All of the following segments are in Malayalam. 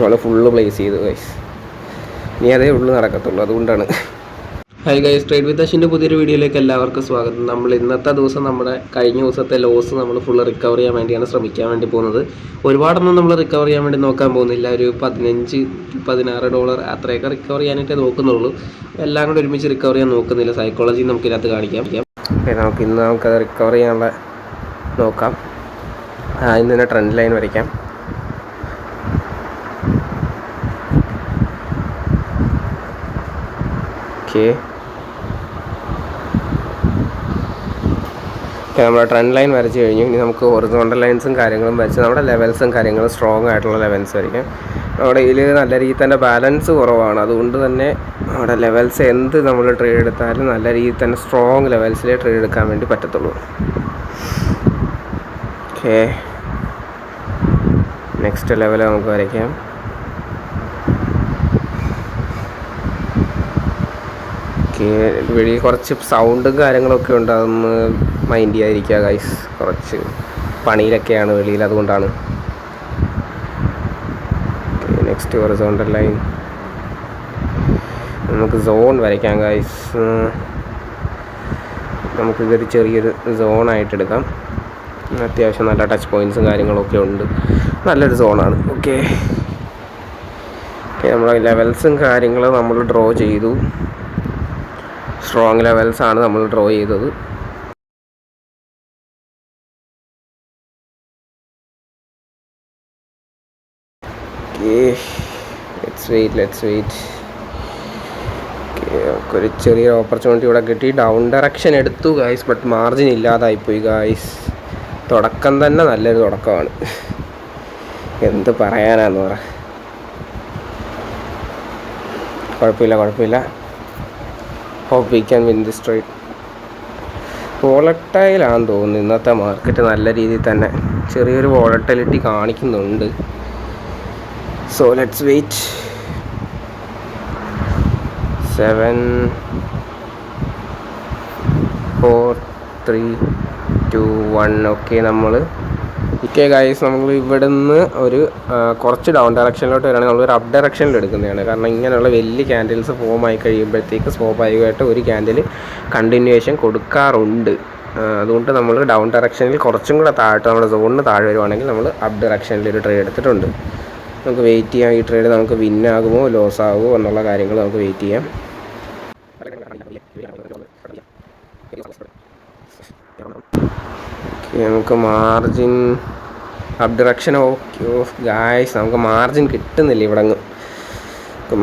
നമ്മൾ ഫുള്ള് പ്ലേസ് ചെയ്തു ഗൈസ്. ഇനി അതേ ഉള്ളു നടക്കത്തുള്ളൂ, അതുകൊണ്ടാണ്. ഹായ് ഗൈസ്, ട്രേഡ് വിത്ത് അശ്വിൻ്റെ പുതിയൊരു വീഡിയോയിലേക്ക് എല്ലാവർക്കും സ്വാഗതം. നമ്മൾ ഇന്നത്തെ ദിവസം നമ്മുടെ കഴിഞ്ഞ ദിവസത്തെ ലോസ് നമ്മൾ ഫുള്ള് റിക്കവർ ചെയ്യാൻ വേണ്ടിയാണ് ശ്രമിക്കാൻ വേണ്ടി പോകുന്നത്. ഒരുപാടൊന്നും നമ്മൾ റിക്കവർ ചെയ്യാൻ വേണ്ടി നോക്കാൻ പോകുന്നില്ല. ഒരു $15-16 അത്രയൊക്കെ റിക്കവർ ചെയ്യാനായിട്ടേ നോക്കുന്നുള്ളൂ. എല്ലാം കൂടെ ഒരുമിച്ച് റിക്കവർ ചെയ്യാൻ നോക്കുന്നില്ല. സൈക്കോളജി നമുക്കിതിനകത്ത് കാണിക്കാം. നമുക്കത് റിക്കവർ ചെയ്യാനുള്ള നോക്കാം. ഇന്ന് തന്നെ ട്രെൻഡ് ലൈൻ വരയ്ക്കാം. ഓക്കെ, നമ്മുടെ ട്രെൻഡ് ലൈൻ വരച്ച് കഴിഞ്ഞു. ഇനി നമുക്ക് ഹൊറിസോണ്ടൽ ലൈൻസും കാര്യങ്ങളും വരച്ച് നമ്മുടെ ലെവൽസും കാര്യങ്ങളും സ്ട്രോങ് ആയിട്ടുള്ള ലെവൽസ് വരയ്ക്കാം. നമ്മുടെ ഇതിൽ നല്ല രീതിയിൽ തന്നെ ബാലൻസ് കുറവാണ്. അതുകൊണ്ട് തന്നെ നമ്മുടെ ലെവൽസ് എന്ത് നമ്മൾ ട്രേഡ് എടുത്താലും നല്ല രീതിയിൽ തന്നെ സ്ട്രോങ് ലെവൽസിലേ ട്രേഡ് എടുക്കാൻ വേണ്ടി പറ്റത്തുള്ളൂ. ഓക്കെ, നെക്സ്റ്റ് ലെവൽ നമുക്ക് വരയ്ക്കാം. വെളിയിൽ കുറച്ച് സൗണ്ടും കാര്യങ്ങളൊക്കെ ഉണ്ട്, അതൊന്ന് മൈൻഡ് ചെയ്യാതിരിക്കുക ഗൈസ്. കുറച്ച് പണിയിലൊക്കെയാണ് വെളിയിൽ, അതുകൊണ്ടാണ്. നെക്സ്റ്റ് ഹൊറിസോണ്ടൽ ലൈൻ നമുക്ക് സോൺ വരയ്ക്കാം ഗൈസ്. നമുക്കിതൊരു ചെറിയൊരു സോണായിട്ട് എടുക്കാം. അത്യാവശ്യം നല്ല ടച്ച് പോയിൻറ്റ്സും കാര്യങ്ങളൊക്കെ ഉണ്ട്, നല്ലൊരു സോണാണ്. ഓക്കെ, നമ്മളെ ലെവൽസും കാര്യങ്ങളും നമ്മൾ ഡ്രോ ചെയ്തു. സ്ട്രോങ് ലെവൽസാണ് നമ്മൾ ഡ്രോ ചെയ്തത്. Let's wait. ഒരു ചെറിയ ഓപ്പർച്യൂണിറ്റി ഇവിടെ കിട്ടി. ഡൗൺ ഡയറക്ഷൻ എടുത്തു ഗായ്സ്, ബട്ട് മാർജിൻ ഇല്ലാതായിപ്പോയി ഗായ്സ്. തുടക്കം തന്നെ നല്ലൊരു തുടക്കമാണ്, എന്ത് പറയാനാന്ന് പറ. കുഴപ്പമില്ല. Hope we can win this trade. വോളട്ടൈലാണെന്ന് തോന്നുന്നു ഇന്നത്തെ മാർക്കറ്റ്. നല്ല രീതിയിൽ തന്നെ ചെറിയൊരു വോളട്ടിലിറ്റി കാണിക്കുന്നുണ്ട്. So let's wait. 7 4 3 2 1. Okay, guys നമ്മൾ ഇവിടെ നിന്ന് ഒരു കുറച്ച് ഡൗൺ ഡയറക്ഷനിലോട്ട് വരികയാണെങ്കിൽ നമ്മളൊരു അപ്പ് ഡയറക്ഷനിൽ എടുക്കുന്നതാണ്. കാരണം ഇങ്ങനെയുള്ള വലിയ ക്യാൻഡിൽസ് ഫോം ആയി കഴിയുമ്പോഴത്തേക്ക് സ്വാഭാവികമായിട്ട് ഒരു ക്യാൻഡിൽ കണ്ടിന്യൂവേഷൻ കൊടുക്കാറുണ്ട്. അതുകൊണ്ട് നമ്മൾ ഡൗൺ ഡയറക്ഷനിൽ കുറച്ചും കൂടെ താഴോട്ട് നമ്മുടെ സോണിന് താഴെ വരുവാണെങ്കിൽ നമ്മൾ അപ്പ് ഡയറക്ഷനിൽ ഒരു ട്രേഡ് എടുത്തിട്ടുണ്ട്. നമുക്ക് വെയിറ്റ് ചെയ്യാം. ഈ ട്രേഡ് നമുക്ക് വിന്നാകുമോ ലോസ് ആകുമോ എന്നുള്ള കാര്യങ്ങൾ നമുക്ക് വെയിറ്റ് ചെയ്യാം. നമുക്ക് margin up direction of guys, നമുക്ക് മാർജിൻ കിട്ടുന്നില്ല. ഇവിടെ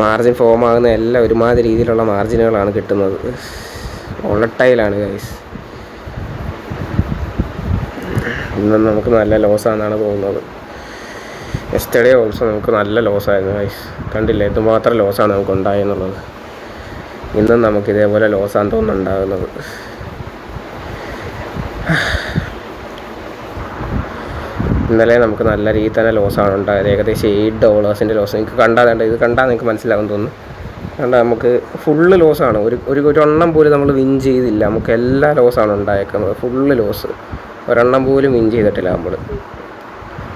മാർജിൻ ഫോം ആകുന്ന എല്ലാം ഒരുമാതിരി രീതിയിലുള്ള മാർജിനുകളാണ് കിട്ടുന്നത്. വോളട്ടൈലാണ് ഗായ്സ്. ഇന്നും നമുക്ക് നല്ല ലോസാണെന്നാണ് തോന്നുന്നത്. യെസ്റ്റർഡേ ഓൾസോ നമുക്ക് നല്ല ലോസായിരുന്നു ഗായ്സ്. കണ്ടില്ല എന്തുമാത്രം ലോസാണ് നമുക്ക് ഉണ്ടായെന്നുള്ളത്. ഇന്നും നമുക്ക് ഇതേപോലെ ലോസാന്ന് തോന്നുന്നുണ്ടാകുന്നത്. ഇന്നലെ നമുക്ക് നല്ല രീതിയിൽ തന്നെ ലോസാണ് ഉണ്ടായത്. ഏകദേശം $8 ലോസ്. നിങ്ങൾക്ക് കണ്ടാൽ നിങ്ങൾക്ക് മനസ്സിലാകും തോന്നുന്നു. കണ്ടാൽ നമുക്ക് ഫുള്ള് ലോസാണ്. ഒരെണ്ണം പോലും നമ്മൾ വിൻ ചെയ്തില്ല. നമുക്ക് എല്ലാ ലോസാണ് ഉണ്ടായേക്കുന്നത്, ഫുള്ള് ലോസ്. ഒരെണ്ണം പോലും വിൻ ചെയ്തിട്ടില്ല നമ്മൾ.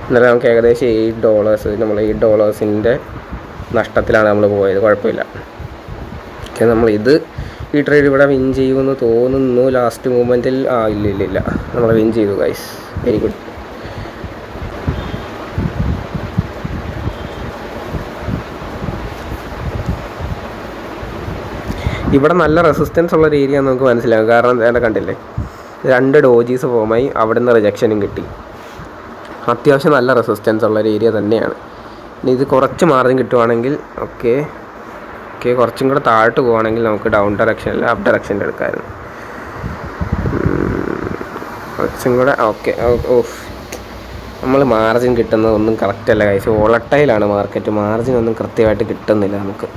ഇന്നലെ നമുക്ക് ഏകദേശം $8, നമ്മൾ $8 നഷ്ടത്തിലാണ് നമ്മൾ പോയത്. കുഴപ്പമില്ല. നമ്മൾ ഈ ട്രേഡ് ഇവിടെ വിൻ ചെയ്യുമെന്ന് തോന്നുന്നു. ലാസ്റ്റ് മൂമെൻറ്റിൽ ഇല്ല നമ്മൾ വിൻ ചെയ്തു ഗൈസ്. Very good. ഇവിടെ നല്ല റെസിസ്റ്റൻസ് ഉള്ളൊരു ഏരിയ നമുക്ക് മനസ്സിലാകും. കാരണം എന്താ കണ്ടില്ലേ, 2 ഡോജീസ് ഫോമായി, അവിടെ നിന്ന് റിജക്ഷനും കിട്ടി. അത്യാവശ്യം നല്ല റെസിസ്റ്റൻസ് ഉള്ളൊരു ഏരിയ തന്നെയാണ്. ഇനി ഇത് കുറച്ച് മാർജിൻ കിട്ടുവാണെങ്കിൽ ഓക്കെ, കുറച്ചും കൂടെ താഴോട്ട് പോവുകയാണെങ്കിൽ നമുക്ക് ഡൗൺ ഡയറക്ഷനിൽ അപ്പ് ഡയറക്ഷനിൽ എടുക്കാമായിരുന്നു. കുറച്ചും കൂടെ ഓക്കെ. നമ്മൾ മാർജിൻ കിട്ടുന്നതൊന്നും കറക്റ്റല്ല ഗൈസ്. വോളട്ടൈലാണ് മാർക്കറ്റ്. മാർജിൻ ഒന്നും കൃത്യമായിട്ട് കിട്ടുന്നില്ല നമുക്ക്.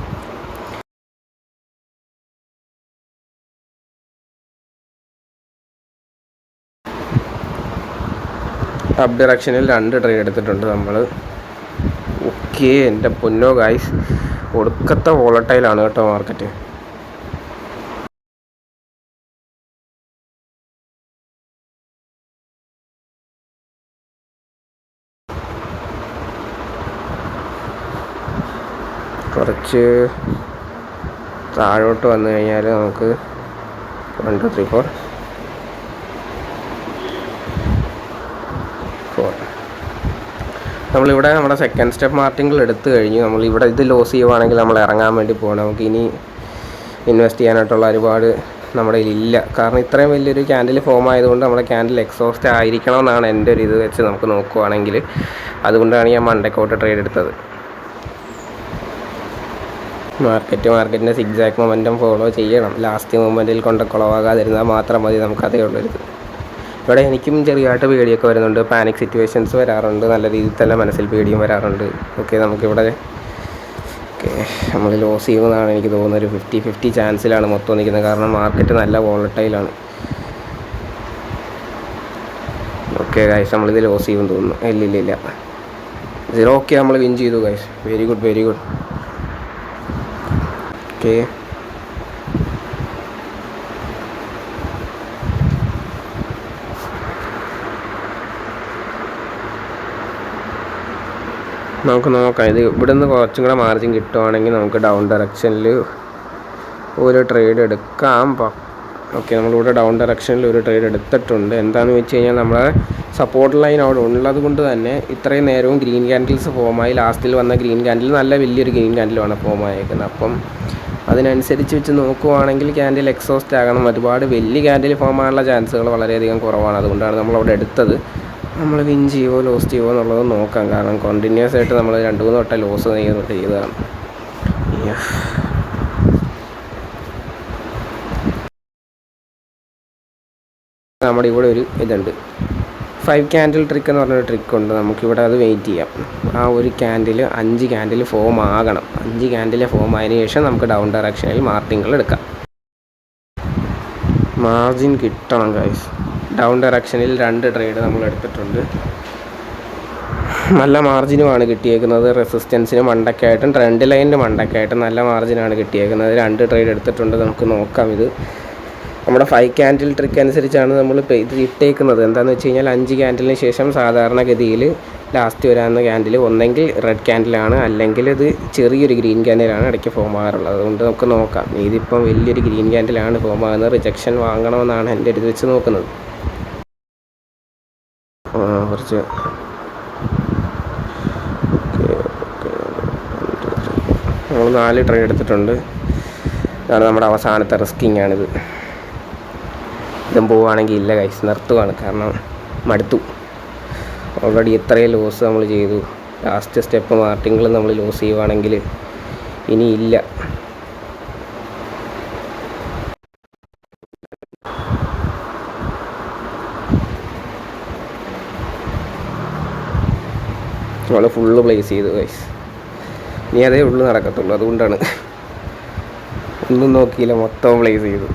അപ്പ് ഡയറക്ഷനിൽ 2 ട്രേഡ് എടുത്തിട്ടുണ്ട് നമ്മൾ. ഓക്കെ, എൻ്റെ പൊന്നോ ഗൈസ്, ഒടുക്കത്തെ വോളട്ടൈലാണ് കേട്ടോ മാർക്കറ്റ്. കുറച്ച് താഴോട്ട് വന്നു കഴിഞ്ഞാൽ നമുക്ക് 1 2 3 4 നമ്മളിവിടെ നമ്മുടെ സെക്കൻഡ് സ്റ്റെപ്പ് മാർക്കിങ്ങൾ എടുത്തു കഴിഞ്ഞു. നമ്മളിവിടെ ഇത് ലോസ് ചെയ്യുവാണെങ്കിൽ നമ്മൾ ഇറങ്ങാൻ വേണ്ടി പോകണം. നമുക്ക് ഇനി ഇൻവെസ്റ്റ് ചെയ്യാനായിട്ടുള്ള ഒരുപാട് നമ്മുടെ കയ്യിലില്ല. കാരണം ഇത്രയും വലിയൊരു ക്യാൻഡിൽ ഫോം ആയതുകൊണ്ട് നമ്മുടെ ക്യാൻഡിൽ എക്സോസ്റ്റ് ആയിരിക്കണം എന്നാണ് എൻ്റെ ഒരു ഇത് വെച്ച് നമുക്ക് നോക്കുവാണെങ്കിൽ. അതുകൊണ്ടാണ് ഞാൻ മണ്ടക്കോട്ട് ട്രേഡ് എടുത്തത്. മാർക്കറ്റിൻ്റെ സിഗ്സാക് മൊമെൻറ്റം ഫോളോ ചെയ്യണം. ലാസ്റ്റ് മൊമെൻറ്റിൽ കൊണ്ട് കുളവാകാതിരുന്നാൽ മാത്രം മതി. നമുക്കതേ ഉള്ളൊരു ഇവിടെ എനിക്കും ചെറിയതായിട്ട് പേടിയൊക്കെ വരുന്നുണ്ട്. പാനിക് സിറ്റുവേഷൻസ് വരാറുണ്ട്. നല്ല രീതിയിൽ തന്നെ മനസ്സിൽ പേടിയും വരാറുണ്ട്. ഓക്കെ, നമുക്കിവിടെ ഓക്കെ നമ്മൾ ലോസ് ചെയ്യുമെന്നാണ് എനിക്ക് തോന്നുന്നത്. ഒരു 50-50 ചാൻസിലാണ് മൊത്തം നിൽക്കുന്നത്. കാരണം മാർക്കറ്റ് നല്ല വോളട്ടൈലാണ്. ഓക്കെ ഗൈസ്, നമ്മളിത് ലോസ് ചെയ്യുമെന്ന് തോന്നുന്നു. ഇല്ല 0. ഓക്കെ, നമ്മൾ വിൻ ചെയ്തു ഗൈസ്. Very good. ഓക്കെ, നമുക്ക് നോക്കാം. ഇത് ഇവിടെ നിന്ന് കുറച്ചും കൂടെ മാർജിൻ കിട്ടുവാണെങ്കിൽ നമുക്ക് ഡൗൺ ഡയറക്ഷനിൽ ഒരു ട്രേഡ് എടുക്കാം. ഓക്കെ, നമ്മളിവിടെ ഡൗൺ ഡയറക്ഷനിൽ ഒരു ട്രേഡ് എടുത്തിട്ടുണ്ട്. എന്താണെന്ന് വെച്ച് കഴിഞ്ഞാൽ നമ്മളെ സപ്പോർട്ട് ലൈൻ അവിടെ ഉള്ളത് കൊണ്ട് തന്നെ ഇത്രയും നേരവും ഗ്രീൻ ക്യാൻഡിൽസ് ഫോമായി. ലാസ്റ്റിൽ വന്ന ഗ്രീൻ ക്യാൻഡിൽ നല്ല വലിയൊരു ഗ്രീൻ ക്യാൻഡിലാണ് ഫോം ആയേക്കുന്നത്. അപ്പം അതിനനുസരിച്ച് വെച്ച് നോക്കുവാണെങ്കിൽ ക്യാൻഡിൽ എക്സോസ്റ്റ് ആകണം. ഒരുപാട് വലിയ ക്യാൻഡിൽ ഫോം ആകാനുള്ള ചാൻസുകൾ വളരെയധികം കുറവാണ്. അതുകൊണ്ടാണ് നമ്മളവിടെ എടുത്തത്. നമ്മൾ വിൻ ചെയ്യുമോ ലോസ് ചെയ്യുമോ എന്നുള്ളത് നോക്കാം. കാരണം കണ്ടിന്യൂസ് ആയിട്ട് നമ്മൾ 2-3 വട്ടം ലോസ് ചെയ്തതാണ്. നമ്മുടെ ഇവിടെ ഒരു ഇതുണ്ട്, 5 ക്യാൻഡിൽ ട്രിക്ക് എന്ന് പറഞ്ഞൊരു ട്രിക്കുണ്ട്. നമുക്കിവിടെ അത് വെയിറ്റ് ചെയ്യാം. ആ ഒരു ക്യാൻഡിൽ 5 ക്യാൻഡിൽ ഫോം ആകണം. 5 ക്യാൻഡിൽ ഫോം ആയതിനു ശേഷം നമുക്ക് ഡൗൺ ഡയറക്ഷനിൽ മാർജിനുകൾ എടുക്കാം. മാർജിൻ കിട്ടണം ഗൈസ്. ഡൗൺ ഡയറക്ഷനിൽ 2 ട്രേഡ് നമ്മൾ എടുത്തിട്ടുണ്ട്. നല്ല മാർജിനുമാണ് കിട്ടിയേക്കുന്നത്. റെസിസ്റ്റൻസിന് മണ്ടക്കായിട്ടും ട്രെൻഡ് ലൈനിൻ്റെ മണ്ടക്കായിട്ടും നല്ല മാർജിനാണ് കിട്ടിയേക്കുന്നത്. 2 ട്രേഡ് എടുത്തിട്ടുണ്ട്. നമുക്ക് നോക്കാം. ഇത് നമ്മുടെ 5 ക്യാൻഡിൽ ട്രിക്ക് അനുസരിച്ചാണ് നമ്മൾ ഇത് ഇട്ടേക്കുന്നത്. എന്താണെന്ന് വെച്ച് കഴിഞ്ഞാൽ 5 ക്യാൻഡിലിന് ശേഷം സാധാരണഗതിയിൽ ലാസ്റ്റ് വരാവുന്ന ക്യാൻഡിൽ ഒന്നെങ്കിൽ റെഡ് ക്യാൻഡിലാണ്, അല്ലെങ്കിൽ ഇത് ചെറിയൊരു ഗ്രീൻ ക്യാൻഡിലാണ് ഇടയ്ക്ക് ഫോം ആകാറുള്ളത്. അതുകൊണ്ട് നമുക്ക് നോക്കാം. ഇതിപ്പം വലിയൊരു ഗ്രീൻ ക്യാൻഡിലാണ് ഫോം ആകുന്നത്. റിജക്ഷൻ വാങ്ങണമെന്നാണ് എൻ്റെ ഒരു ഇത് വെച്ച് നോക്കുന്നത്. കുറച്ച് നമ്മൾ 4 ട്രേഡ് എടുത്തിട്ടുണ്ട്. ഇതാണ് നമ്മുടെ അവസാനത്തെ റിസ്കിങ് ആണിത്. ഇതും പോവുകയാണെങ്കിൽ ഇല്ല ഗൈസ്, നിർത്തുവാണ്. കാരണം മടുത്തു. ഓൾറെഡി എത്രയും ലോസ് നമ്മൾ ചെയ്തു. ലാസ്റ്റ് സ്റ്റെപ്പ് മാർട്ടിങ്ങൾ നമ്മൾ ലോസ് ചെയ്യുവാണെങ്കിൽ ഇനിയില്ല. നമ്മൾ ഫുള്ള് പ്ലേസ് ചെയ്തു ഗൈസ്. ഇനി അതേ ഉള്ളു നടക്കത്തുള്ളൂ. അതുകൊണ്ടാണ് ഒന്നും നോക്കിയില്ല, മൊത്തം പ്ലേസ് ചെയ്തു.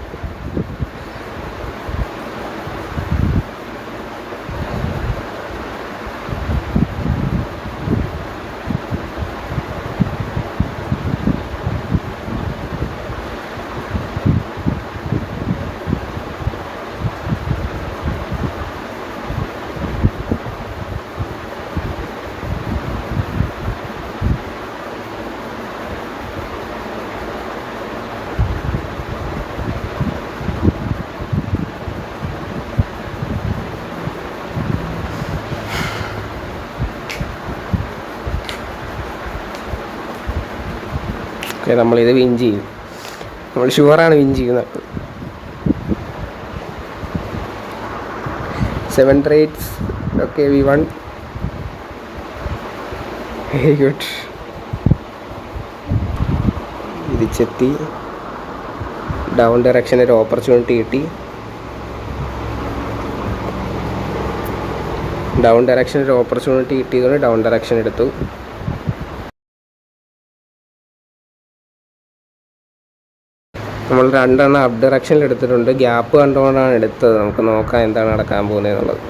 ഓക്കെ, നമ്മളിത് വിൻ ചെയ്യും. നമ്മൾ ഷുവറാണ് വിൻ ചെയ്യുന്നത്. 7 trades. Okay, we won. Very good. തിരിച്ചെത്തി. ഡൗൺ ഡയറക്ഷൻ ഒരു ഓപ്പർച്യൂണിറ്റി കിട്ടി. കിട്ടിയതുകൊണ്ട് ഡൗൺ ഡയറക്ഷൻ എടുത്തു. നമ്മൾ 2 അപ്പ് ഡയറക്ഷനിൽ എടുത്തിട്ടുണ്ട്. ഗ്യാപ്പ് കണ്ടുകൊണ്ടാണ് എടുത്തത്. നമുക്ക് നോക്കാം എന്താണ് നടക്കാൻ പോകുന്നത് എന്നുള്ളത്.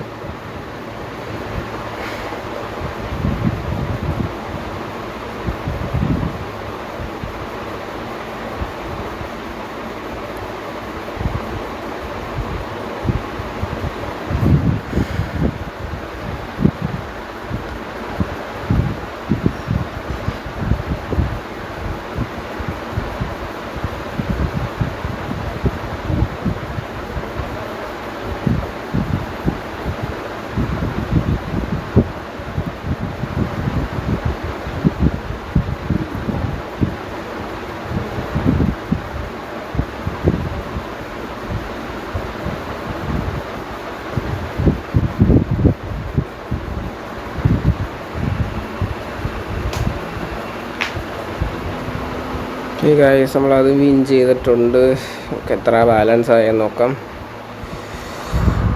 ഈ ഗൈസ് നമ്മളത് വിൻ ചെയ്തിട്ടുണ്ട്. നമുക്ക് എത്ര ബാലൻസ് ആയെന്ന് നോക്കാം.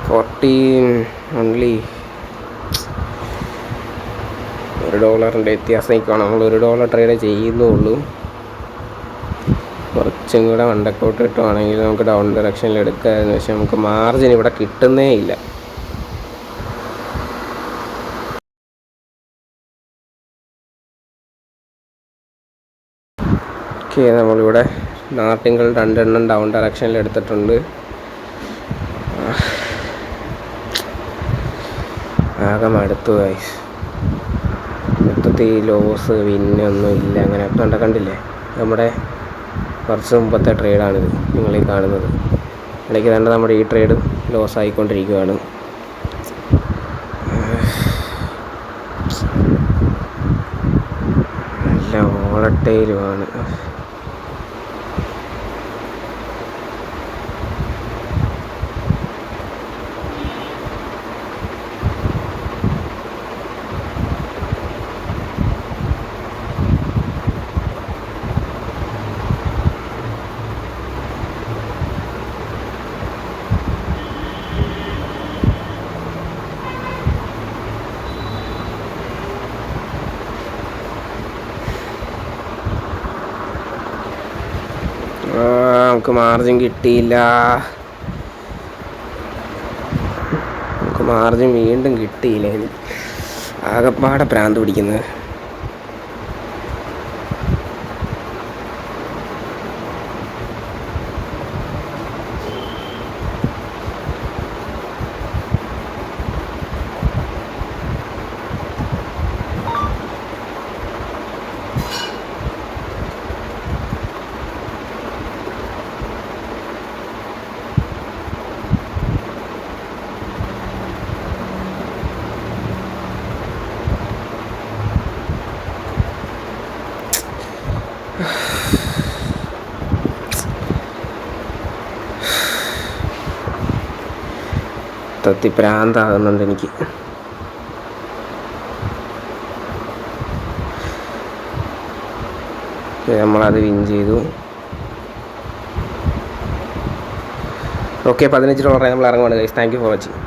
14 ഓൺലി. $1 വ്യത്യാസം നിൽക്കുകയാണ്. നമ്മൾ $1 ട്രേഡ് ചെയ്യുന്നുള്ളൂ. കുറച്ചും കൂടെ വണ്ടക്കോട്ട് കിട്ടുവാണെങ്കിൽ നമുക്ക് ഡൗൺ ഡയറക്ഷനിൽ എടുക്കാമെന്ന്. പക്ഷേ നമുക്ക് മാർജിൻ ഇവിടെ കിട്ടുന്നേ ഇല്ല. ഓക്കെ, നമ്മളിവിടെ നാട്ടിങ്ങൾ 2 എണ്ണം ഡൗൺ ഡയറക്ഷനിൽ എടുത്തിട്ടുണ്ട്. ആകെ മടുത്തു ഗൈസ്. മൊത്തത്തിൽ ലോസ് വിന്നൊന്നും ഇല്ല. അങ്ങനെ കണ്ടില്ലേ, നമ്മുടെ കുറച്ച് മുമ്പത്തെ ട്രേഡാണിത് നിങ്ങളീ കാണുന്നത്. ഇടയ്ക്ക് തന്നെ നമ്മുടെ ഈ ട്രേഡ് ലോസ് ആയിക്കൊണ്ടിരിക്കുകയാണ്. നല്ല വോളട്ടൈലുമാണ്. നമുക്ക് മാർജിൻ കിട്ടിയില്ല. നമുക്ക് മാർജിൻ വീണ്ടും കിട്ടിയില്ല. ആകെപ്പാടെ ഭ്രാന്ത് പിടിക്കുന്നത്. പ്രാന്താകുന്നുണ്ട് എനിക്ക്. നമ്മളത് വിൻ ചെയ്തു. ഓക്കെ, $15 നമ്മൾ ഇറങ്ങുവാണ് guys. Thank you for watching.